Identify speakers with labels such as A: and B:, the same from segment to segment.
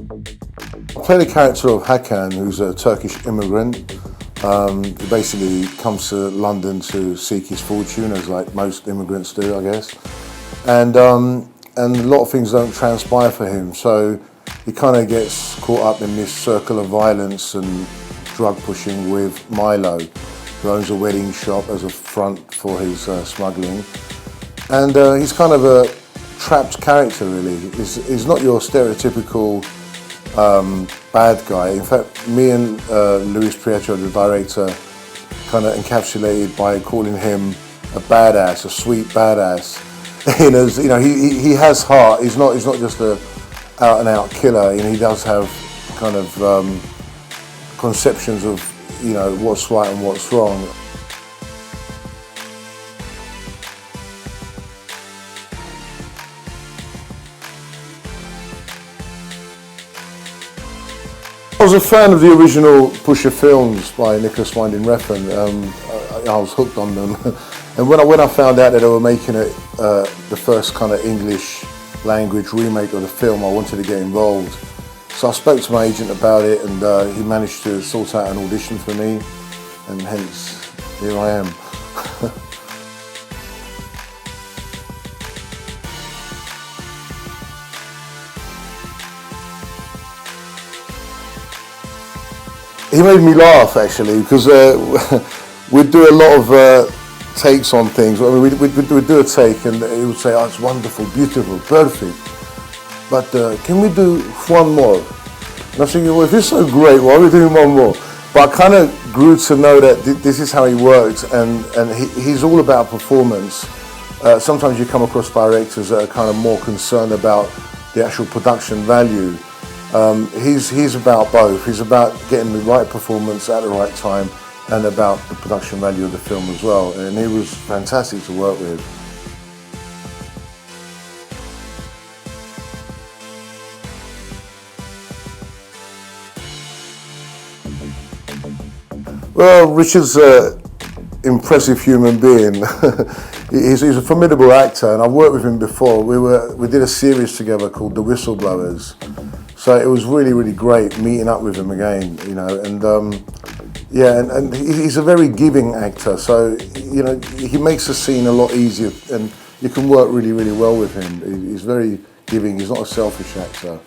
A: I play the character of Hakan, who's a Turkish immigrant. He basically comes to London to seek his fortune, as like most immigrants do, I guess. And a lot of things don't transpire for him, so he kind of gets caught up in this circle of violence and drug pushing with Milo, who owns a wedding shop as a front for his smuggling. And he's kind of a trapped character, really. He's not your stereotypical bad guy. In fact, me and Luis Prieto, the director, kind of encapsulated by calling him a badass, a sweet badass. You know, he has heart. He's not just a out and out killer. You know, he does have kind of conceptions of, you know, what's right and what's wrong. I was a fan of the original Pusher films by Nicholas Winding Refn. I was hooked on them, and when I found out that they were making it the first kind of English language remake of the film, I wanted to get involved. So I spoke to my agent about it, and he managed to sort out an audition for me, and hence here I am. He made me laugh, actually, because we'd do a lot of takes on things. I mean, we'd do a take and he would say, oh, it's wonderful, beautiful, perfect, but can we do one more? And I was thinking, well, if it's so great, why are we doing one more? But I kind of grew to know that this is how he worked, and he's all about performance. Sometimes you come across directors that are kind of more concerned about the actual production value. He's about both. He's about getting the right performance at the right time and about the production value of the film as well. And he was fantastic to work with. Well, Richard's an impressive human being. He's a formidable actor, and I've worked with him before. We did a series together called The Whistleblowers. So it was really, really great meeting up with him again, you know, and yeah, and he's a very giving actor, so, you know, he makes the scene a lot easier, and you can work really, really well with him. He's very giving, he's not a selfish actor.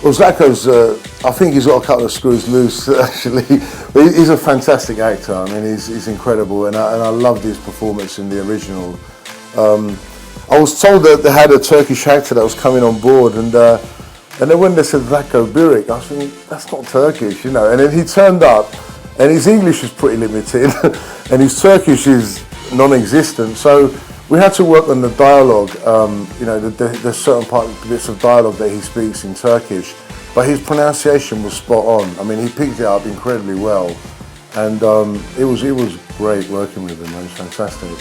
A: Well, Zacco's, I think he's got a couple of screws loose, actually. But he's a fantastic actor. I mean, he's incredible, and I loved his performance in the original. I was told that they had a Turkish actor that was coming on board, and then when they said Zacco Birik, I was thinking, that's not Turkish, you know. And then he turned up, and his English is pretty limited, and his Turkish is non-existent. So we had to work on the dialogue. You know, there's certain bits of dialogue that he speaks in Turkish, but his pronunciation was spot on. I mean, he picked it up incredibly well, and it was great working with him. It was fantastic.